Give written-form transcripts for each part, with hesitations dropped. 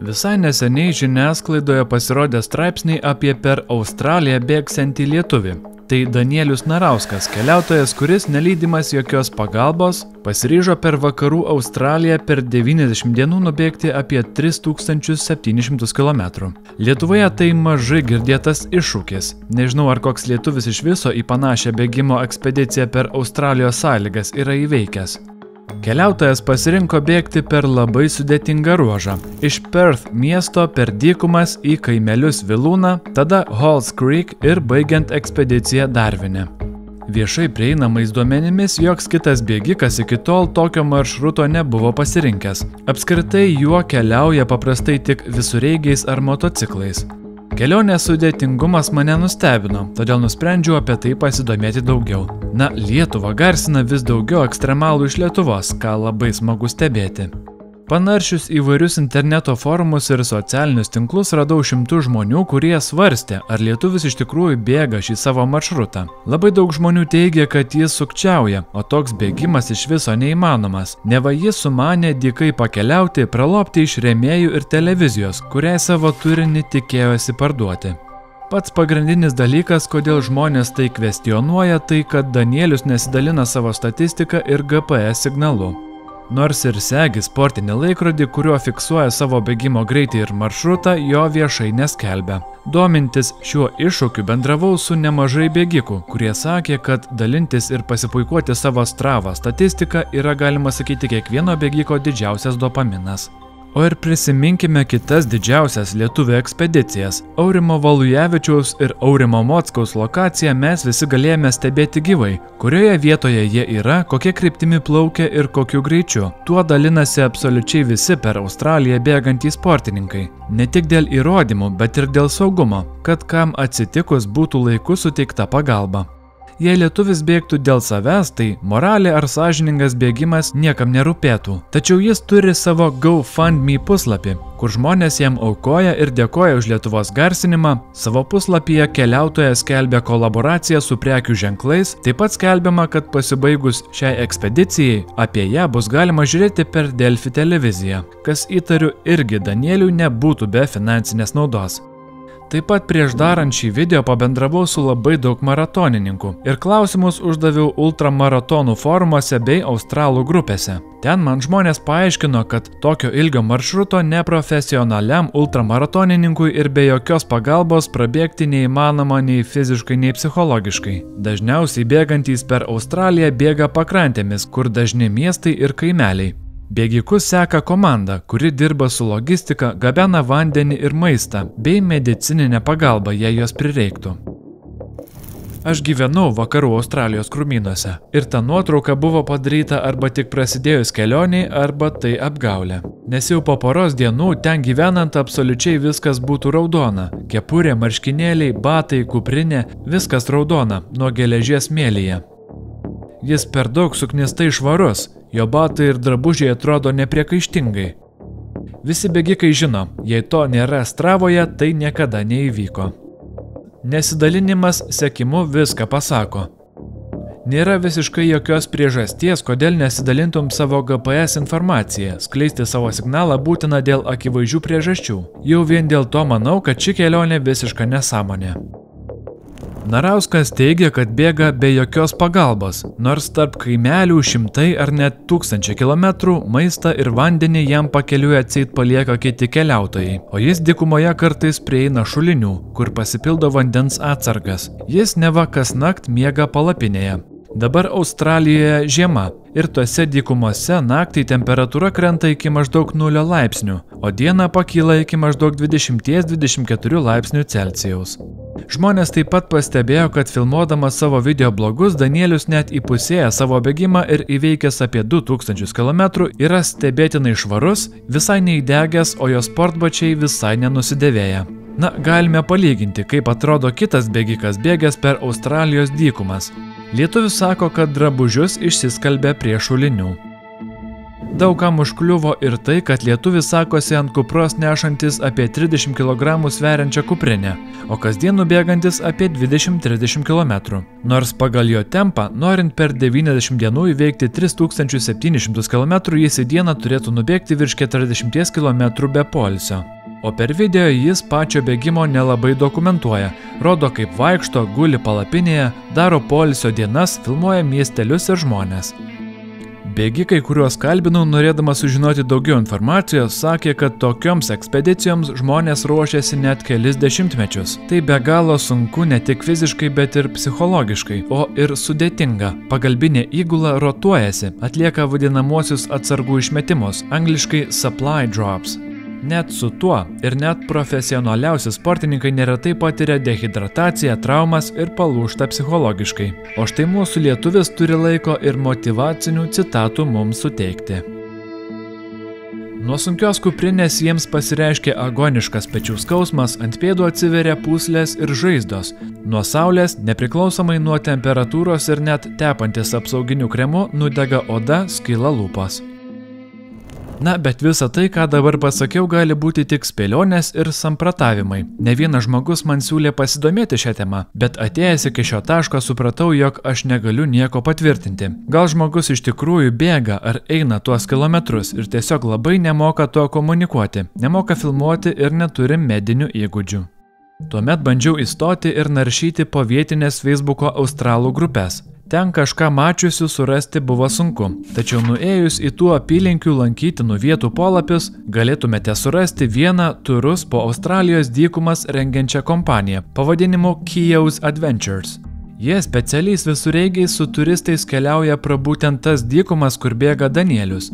Visai neseniai žiniasklaidoje pasirodė straipsniai apie per Australiją bėgsiantį lietuvį. Tai Danielius Narauskas, keliautojas, kuris nelydimas jokios pagalbos, pasiryžo per vakarų Australiją per 90 dienų nubėgti apie 3700 km. Lietuvoje tai mažai girdėtas iššūkis. Nežinau, ar koks lietuvis iš viso į panašią bėgimo ekspediciją per Australijos sąlygas yra įveikęs. Keliautojas pasirinko bėgti per labai sudėtingą ruožą. Iš Perth miesto per dykumas į kaimelius Vilūną, tada Halls Creek ir baigiant ekspediciją Darvine. Viešai prieinamais duomenimis joks kitas bėgikas iki tol tokio maršruto nebuvo pasirinkęs. Apskritai juo keliauja paprastai tik visureigiais ar motociklais. Kelionės sudėtingumas mane nustebino, todėl nusprendžiau apie tai pasidomėti daugiau. Na, Lietuva garsina vis daugiau ekstremalų iš Lietuvos, ką labai smagu stebėti. Panaršius įvairius interneto forumus ir socialinius tinklus radau šimtų žmonių, kurie svarstė, ar lietuvis iš tikrųjų bėga šį savo maršrutą. Labai daug žmonių teigia, kad jis sukčiauja, o toks bėgimas iš viso neįmanomas. Neva jis sumanė dykai pakeliauti, pralopti iš rėmėjų ir televizijos, kuriai savo turinį tikėjosi parduoti. Pats pagrindinis dalykas, kodėl žmonės tai kvestionuoja, tai kad Danielius nesidalina savo statistiką ir GPS signalu. Nors ir segi sportinį laikrodį, kuriuo fiksuoja savo bėgimo greitį ir maršrutą, jo viešai neskelbia. Domintis šiuo iššūkiu bendravau su nemažai bėgikų, kurie sakė, kad dalintis ir pasipuikuoti savo Strava statistiką yra, galima sakyti, kiekvieno bėgiko didžiausias dopaminas. O ir prisiminkime kitas didžiausias lietuvių ekspedicijas. Aurimo Valujevičiaus ir Aurimo Mockaus lokaciją mes visi galėjome stebėti gyvai, kurioje vietoje jie yra, kokie kryptimi plaukia ir kokiu greičiu. Tuo dalinasi absoliučiai visi per Australiją bėgantys sportininkai. Ne tik dėl įrodymų, bet ir dėl saugumo, kad kam atsitikus būtų laiku suteikta pagalba. Jei lietuvis bėgtų dėl savęs, tai moralė ar sąžiningas bėgimas niekam nerūpėtų. Tačiau jis turi savo GoFundMe puslapį, kur žmonės jam aukoja ir dėkoja už Lietuvos garsinimą. Savo puslapyje keliautojas skelbia kolaboraciją su prekių ženklais, taip pat skelbiama, kad pasibaigus šiai ekspedicijai apie ją bus galima žiūrėti per Delfi televiziją, kas įtariu irgi Danieliui nebūtų be finansinės naudos. Taip pat prieš darant šį video pabendravau su labai daug maratonininkų ir klausimus uždaviau ultramaratonų forumuose bei australų grupėse. Ten man žmonės paaiškino, kad tokio ilgio maršruto neprofesionaliam ultramaratonininkui ir be jokios pagalbos prabėgti neįmanoma nei fiziškai, nei psichologiškai. Dažniausiai bėgantys per Australiją bėga pakrantėmis, kur dažni miestai ir kaimeliai. Bėgikus seka komanda, kuri dirba su logistika, gabena vandenį ir maistą, bei medicininę pagalbą, jei jos prireiktų. Aš gyvenau vakarų Australijos krūmynuose ir ta nuotrauka buvo padaryta arba tik prasidėjus kelioniai, arba tai apgaulė. Nes jau po poros dienų ten gyvenant absoliučiai viskas būtų raudona. Kepurė, marškinėliai, batai, kuprinė, viskas raudona, nuo geležies smėlyje. Jis per daug suknistai švarus, jo batai ir drabužiai atrodo nepriekaištingai. Visi bėgikai žino, jei to nėra Stravoje, tai niekada neįvyko. Nesidalinimas sekimu viską pasako. Nėra visiškai jokios priežasties, kodėl nesidalintum savo GPS informaciją. Skleisti savo signalą būtina dėl akivaizdžių priežasčių. Jau vien dėl to manau, kad ši kelionė visiška nesąmonė. Narauskas teigia, kad bėga be jokios pagalbos, nors tarp kaimelių šimtai ar net 1000 kilometrų maistą ir vandenį jam pakeliui atseit palieka kiti keliautojai, o jis dykumoje kartais prieina šulinių, kur pasipildo vandens atsargas. Jis neva kasnakt miega palapinėje. Dabar Australijoje žiema ir tose dykumose naktį temperatūra krenta iki maždaug 0 laipsnių, o dieną pakyla iki maždaug 20–24 laipsnių Celsijaus. Žmonės taip pat pastebėjo, kad filmuodamas savo videoblogus Danielius net įpusėja savo bėgimą ir įveikęs apie 2000 km yra stebėtinai švarus, visai neįdegęs, o jo sportbačiai visai nenusidėvėję. Na, galime palyginti, kaip atrodo kitas bėgikas bėgęs per Australijos dykumas. Lietuvis sako, kad drabužius išsiskalbė prie šulinių. Daugam užkliuvo ir tai, kad lietuvis sakosi ant kupros nešantis apie 30 kg sveriančią kuprinę, o kasdien nubėgantis apie 20-30 km. Nors pagal jo tempą, norint per 90 dienų įveikti 3700 km, jis į dieną turėtų nubėgti virš 40 km be poilsio. O per video jis pačio bėgimo nelabai dokumentuoja, rodo kaip vaikšto, guli palapinėje, daro poilsio dienas, filmuoja miestelius ir žmonės. Bėgikai, kuriuos kalbinau, norėdamas sužinoti daugiau informacijos, sakė, kad tokioms ekspedicijoms žmonės ruošiasi net kelis dešimtmečius. Tai be galo sunku ne tik fiziškai, bet ir psichologiškai, o ir sudėtinga. Pagalbinė įgula rotuojasi, atlieka vadinamosius atsargų išmetimus, angliškai supply drops. Net su tuo ir net profesionaliausi sportininkai neretai patiria dehidrataciją, traumas ir palūžta psichologiškai. O štai mūsų lietuvis turi laiko ir motyvacinių citatų mums suteikti. Nuo sunkios kuprinės jiems pasireiškia agoniškas pečių skausmas, ant pėdų atsiveria pūslės ir žaizdos. Nuo saulės, nepriklausomai nuo temperatūros ir net tepantis apsauginiu kremu, nudega oda, skyla lūpos. Na, bet visa tai, ką dabar pasakiau, gali būti tik spėlionės ir sampratavimai. Ne vienas žmogus man siūlė pasidomėti šią temą, bet atėjęs iki šio taško supratau, jog aš negaliu nieko patvirtinti. Gal žmogus iš tikrųjų bėga ar eina tuos kilometrus ir tiesiog labai nemoka to komunikuoti, nemoka filmuoti ir neturi medinių įgūdžių. Tuomet bandžiau įstoti ir naršyti po vietinės Facebooko australų grupės. Ten kažką mačiusių surasti buvo sunku, tačiau nuėjus į tų apylinkių lankytinų vietų polapius, galėtumėte surasti vieną turus po Australijos dykumas rengiančią kompaniją pavadinimu Keogh's Adventures. Jie specialiais visureigiais su turistais keliauja pro būtent tas dykumas, kur bėga Danielius.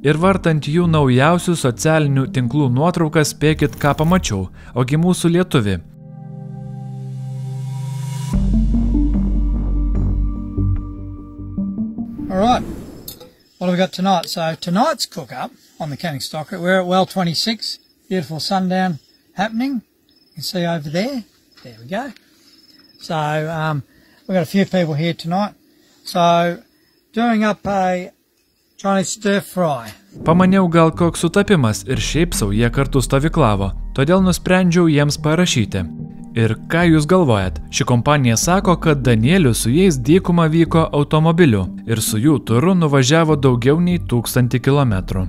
Ir vartant jų naujausių socialinių tinklų nuotraukas, spėkit, ką pamačiau, ogi mūsų lietuvi. Alright, what have we got tonight? So tonight's cook-up on the Canning Stock Route, we're at well 26, beautiful sundown happening. You can see over there, there we go. So we've got a few people here tonight. So doing up a Chinese stir fry. Pamaniau, gal koks sutapimas ir šiaip sau jie kartu stovyklavo, todėl nusprendžiau jiems parašyti. Ir ką jūs galvojat? Ši kompanija sako, kad Danielius su jais dykumą vyko automobiliu ir su jų turu nuvažiavo daugiau nei 1000 kilometrų.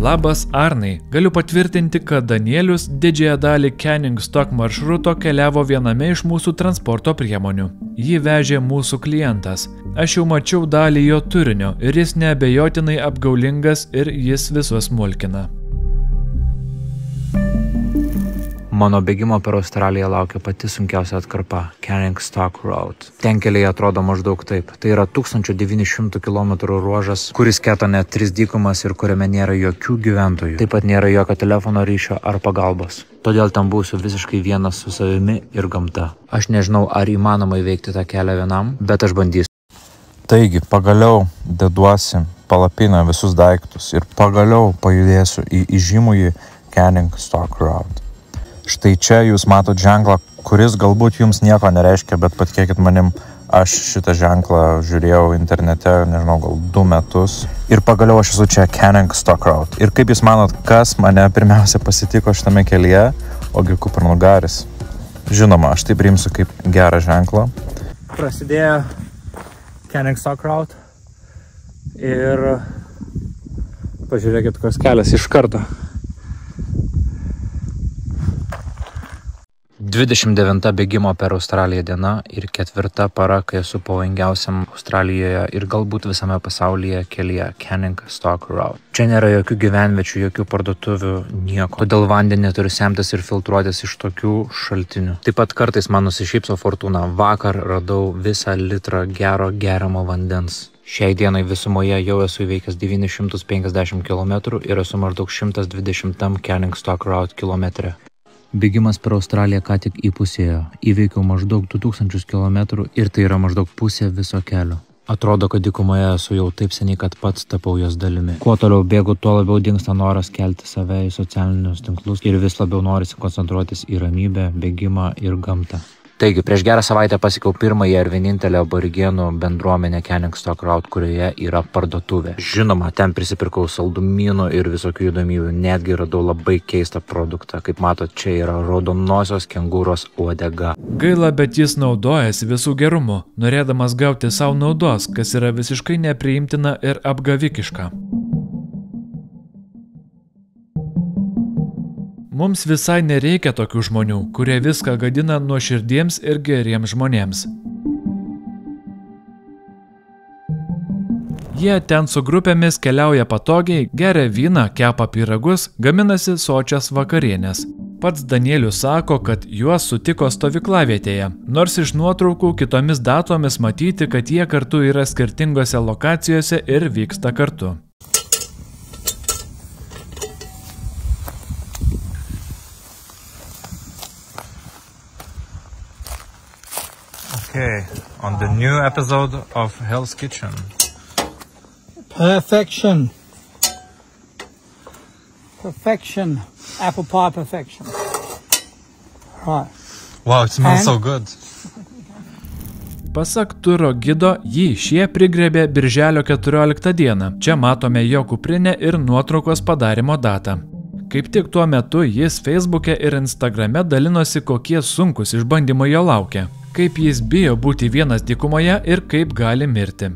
Labas Arnai, galiu patvirtinti, kad Danielius didžiąją dalį Canning Stock maršruto keliavo viename iš mūsų transporto priemonių. Jį vežė mūsų klientas. Aš jau mačiau dalį jo turinio ir jis neabejotinai apgaulingas ir jis visus mulkina. Mano bėgimo per Australiją laukia pati sunkiausia atkarpa – Canning Stock Road. Ten keliai atrodo maždaug taip. Tai yra 1900 km ruožas, kuris kerta net 3 dykumas ir kuriame nėra jokių gyventojų. Taip pat nėra jokio telefono ryšio ar pagalbos. Todėl ten būsiu visiškai vienas su savimi ir gamta. Aš nežinau, ar įmanoma įveikti tą kelią vienam, bet aš bandysiu. Taigi, pagaliau deduosi palapinę visus daiktus ir pagaliau pajudėsiu į įžymųjį Canning Stock Road. Štai čia jūs matot ženklą, kuris galbūt jums nieko nereiškia, bet patikėkit manim, aš šitą ženklą žiūrėjau internete, nežinau, gal 2 metus. Ir pagaliau aš esu čia Canning Stock Road. Ir kaip jūs manot, kas mane pirmiausia pasitiko šitame kelyje? Ogi kupranugaris. Žinoma, aš tai priimsiu kaip gerą ženklą. Prasidėjo Canning Stock Road ir pažiūrėkit, koks kelias iš karto. 29 bėgimo per Australiją diena ir 4 para, kai esu pavojingiausiam Australijoje ir galbūt visame pasaulyje kelyje Canning Stock Road. Čia nėra jokių gyvenviečių, jokių parduotuvių, nieko. Todėl vandenį turi semtis ir filtruotis iš tokių šaltinių. Taip pat kartais man nusišypso fortūna. Vakar radau visą litrą gero geriamo vandens. Šiai dienai visumoje jau esu įveikęs 950 km ir esu maždaug 120 Canning Stock Road kilometre. Bėgimas per Australiją ką tik įpusėjo. Įveikiau maždaug 2000 km ir tai yra maždaug pusė viso kelio. Atrodo, kad dykumoje esu jau taip seniai, kad pats tapau jos dalimi. Kuo toliau bėgu, tuo labiau dingsta noras kelti save į socialinius tinklus ir vis labiau norisi koncentruotis į ramybę, bėgimą ir gamtą. Taigi, prieš gerą savaitę pasiekiau pirmąją ir vienintelę aborigenų bendruomenę Canning Stock Road, kurioje yra parduotuvė. Žinoma, ten prisipirkau saldumynų ir visokių įdomybių, netgi radau labai keistą produktą. Kaip matot, čia yra raudonosios kengūros uodega. Gaila, bet jis naudojasi visų gerumu, norėdamas gauti savo naudos, kas yra visiškai nepriimtina ir apgavikiška. Mums visai nereikia tokių žmonių, kurie viską gadina nuoširdiems ir geriems žmonėms. Jie ten su grupėmis keliauja patogiai, geria vyną, kepa pyragus, gaminasi sočias vakarienės. Pats Danielius sako, kad juos sutiko stovyklavietėje, nors iš nuotraukų kitomis datomis matyti, kad jie kartu yra skirtingose lokacijose ir vyksta kartu. Okay, on the new episode of Hell's Kitchen. Perfection. Perfection. Apple pie perfection. Right. Wow, it smells so good. Pasak turo gido, jį šie prigrebė birželio 14 dieną. Čia matome jo kuprinę ir nuotraukos padarimo datą. Kaip tik tuo metu jis Facebook'e ir Instagram'e dalinosi, kokie sunkus išbandymai jo laukia. Kaip jis bijo būti vienas dykumoje ir kaip gali mirti.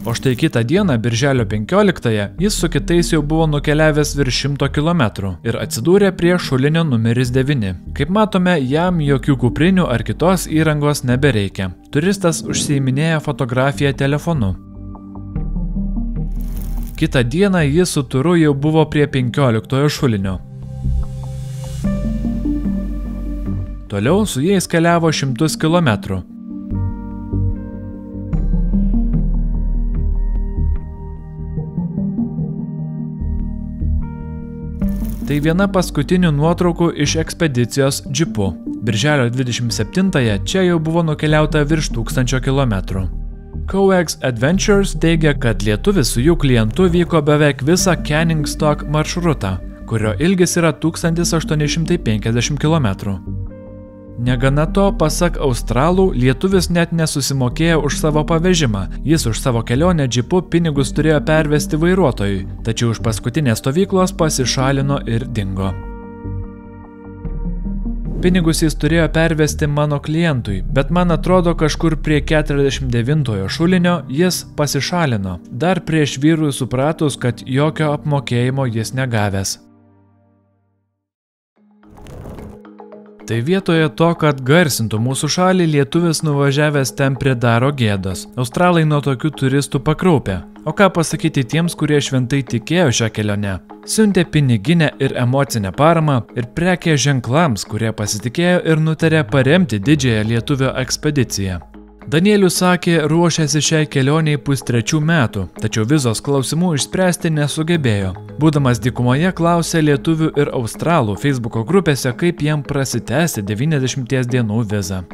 O štai kitą dieną, birželio 15-ąją, jis su kitais jau buvo nukeliavęs virš 100 km ir atsidūrė prie šulinio numeris 9. Kaip matome, jam jokių kuprinių ar kitos įrangos nebereikia. Turistas užsiiminėja fotografiją telefonu. Kitą dieną jis su turu jau buvo prie 15-ojo šulinio. Toliau su jais keliavo 100 kilometrų. Tai viena paskutinių nuotraukų iš ekspedicijos džipu. Birželio 27-ąją čia jau buvo nukeliauta virš 1000 kilometrų. Coex Adventures teigia, kad lietuvis su jų klientu vyko beveik visą Canning Stock maršrutą, kurio ilgis yra 1850 km. Negana to, pasak australų, lietuvis net nesusimokėjo už savo pavežimą. Jis už savo kelionę džipu pinigus turėjo pervesti vairuotojui, tačiau už paskutinės stovyklos pasišalino ir dingo. Pinigus jis turėjo pervesti mano klientui, bet man atrodo kažkur prie 49-ojo šulinio jis pasišalino, dar prieš vyrui supratus, kad jokio apmokėjimo jis negavęs. Tai vietoje to, kad garsintų mūsų šalį, lietuvis nuvažiavęs ten pridaro gėdos. Australai nuo tokių turistų pakraupė. O ką pasakyti tiems, kurie šventai tikėjo šią kelionę? Siuntė piniginę ir emocinę paramą ir prekė ženklams, kurie pasitikėjo ir nutarė paremti didžiąją lietuvio ekspediciją. Danielius sakė, ruošėsi šiai kelioniai 2,5 metų, tačiau vizos klausimų išspręsti nesugebėjo. Būdamas dykumoje klausė lietuvių ir australų Facebooko grupėse, kaip jam prasitęsti 90 dienų vizą.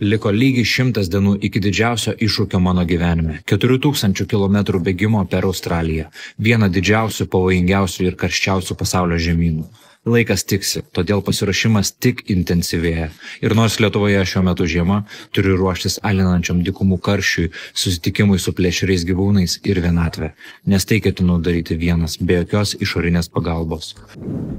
Liko lygiai 100 dienų iki didžiausio iššūkio mano gyvenime. 4000 km bėgimo per Australiją. Viena didžiausių, pavojingiausių ir karščiausių pasaulio žemynų. Laikas tiksi, todėl pasiruošimas tik intensyvėja. Ir nors Lietuvoje šiuo metu žiema, turiu ruoštis alinančiam dykumų karščiui, susitikimui su plėšriais gyvūnais ir vienatvė. Nes tai ketinu daryti vienas, be jokios išorinės pagalbos.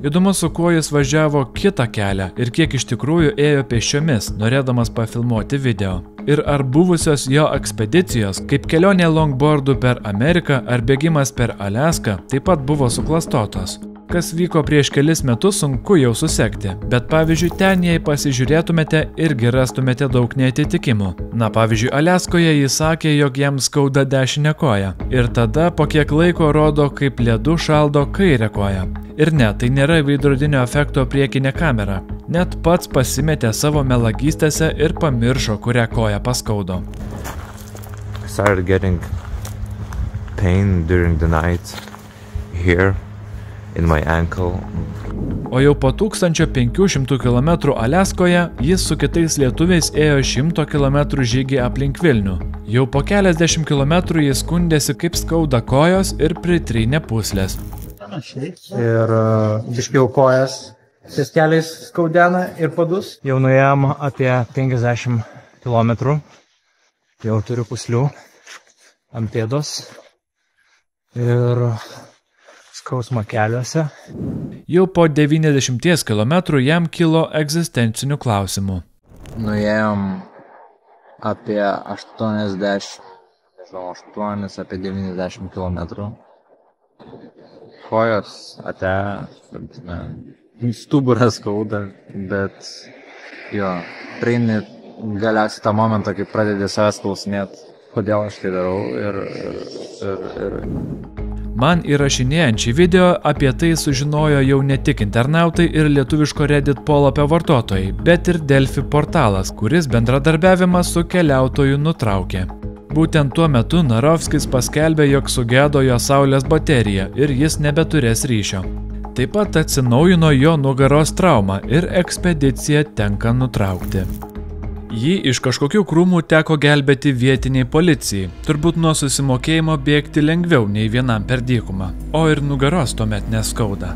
Įdomu, su kuo jis važiavo kitą kelią ir kiek iš tikrųjų ėjo pėsčiomis, norėdamas pafilmuoti video. Ir ar buvusios jo ekspedicijos, kaip kelionė longboardu per Ameriką ar bėgimas per Aliaską, taip pat buvo suklastotos. Kas vyko prieš kelis metus, sunku jau susekti, bet pavyzdžiui, ten jei pasižiūrėtumėte, irgi rastumėte daug neatitikimų. Na, pavyzdžiui, Aliaskoje jis sakė, jog jam skauda dešinę koją. Ir tada po kiek laiko rodo, kaip ledu šaldo kairę koją. Ir ne, tai nėra veidrodinio efekto priekinė kamera. Net pats pasimetė savo melagystėse ir pamiršo, kurią koją paskaudo. I started getting pain during the night here in my ankle O jau po 1500 km Aliaskoje jis su kitais lietuviais ėjo 100 km žygį aplink Vilnių. Jau po keliasdešimt kilometrų jis skundėsi, kaip skauda kojos ir pritrynė pūslės. Ir biškiau kojas ties keliais skaudena ir padus. Jau nuėjom apie 50 km. Jau turiu pūslių ant pėdos ir skausmą keliuose. Jau po 90 km jam kilo egzistencinių klausimų. Nuėjom apie 80, apie 90 km. Kojos ate, stuburas skauda, bet jo, prieini galiausiai tą momentą, kai pradedi savęs klausinėti, kodėl aš tai darau ir... Man įrašinėjant šį video apie tai sužinojo jau ne tik internautai ir lietuviško Reddit polapio vartotojai, bet ir Delfi portalas, kuris bendradarbiavimą su keliautoju nutraukė. Būtent tuo metu Narovskis paskelbė, jog sugedo jo saulės baterija ir jis nebeturės ryšio. Taip pat atsinaujino jo nugaros traumą ir ekspediciją tenka nutraukti. Jį iš kažkokių krūmų teko gelbėti vietiniai policijai, turbūt nuo susimokėjimo bėgti lengviau nei vienam per dykumą, o ir nugaros tuomet neskauda.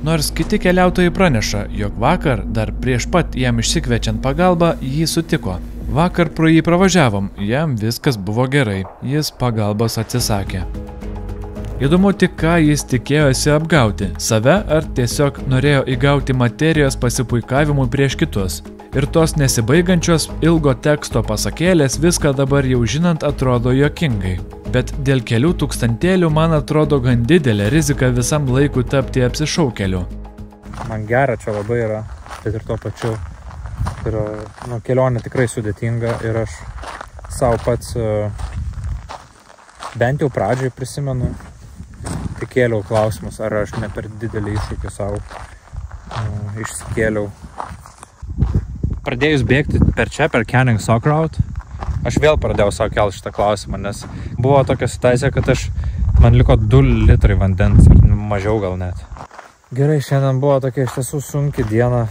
Nors kiti keliautojai praneša, jog vakar, dar prieš pat jam išsikviečiant pagalbą, jį sutiko. Vakar pro jį pravažiavom, jam viskas buvo gerai, jis pagalbos atsisakė. Įdomu tik, ką jis tikėjosi apgauti, save ar tiesiog norėjo įgauti materijos pasipuikavimui prieš kitus. Ir tos nesibaigančios ilgo teksto pasakėlės viską dabar jau žinant atrodo juokingai. Bet dėl kelių tūkstantėlių man atrodo gan didelė rizika visam laikui tapti apsišaukeliu. Man gera čia labai yra, bet ir tuo pačiu. Ir, kelionė tikrai sudėtinga ir aš savo pats bent jau pradžiai prisimenu, tik kėliau klausimus, ar aš ne per didelį iššūkį savo išsikėliau. Pradėjus bėgti per Canning Stock Route, aš vėl pradėjau savo kelti šitą klausimą, nes buvo tokia situacija, kad man liko 2 litrai vandens, ar mažiau gal net. Gerai, šiandien buvo tokia iš tiesų sunki diena,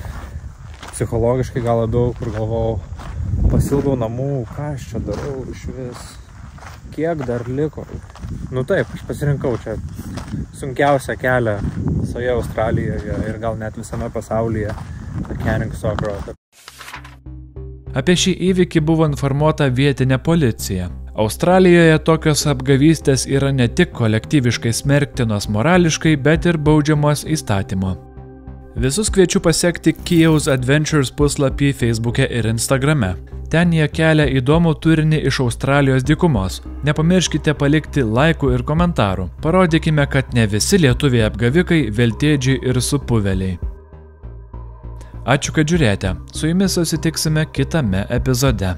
psichologiškai gal labiau, kur galvojau, pasilgau namų, ką aš čia darau iš vis, kiek dar liko. Nu taip, aš pasirinkau čia sunkiausią kelią visoje Australijoje ir gal net visame pasaulyje, Canning Stock Route. Apie šį įvykį buvo informuota vietinė policija. Australijoje tokios apgavystės yra ne tik kolektyviškai smerktinos morališkai, bet ir baudžiamos įstatymu. Visus kviečiu pasekti Kijaus Adventures puslapį Facebook'e ir Instagram'e. Ten jie kelia įdomų turinį iš Australijos dykumos. Nepamirškite palikti laikų ir komentarų. Parodykime, kad ne visi lietuviai apgavikai, veltėdžiai ir supuveliai. Ačiū, kad žiūrėjote. Su jumis susitiksime kitame epizode.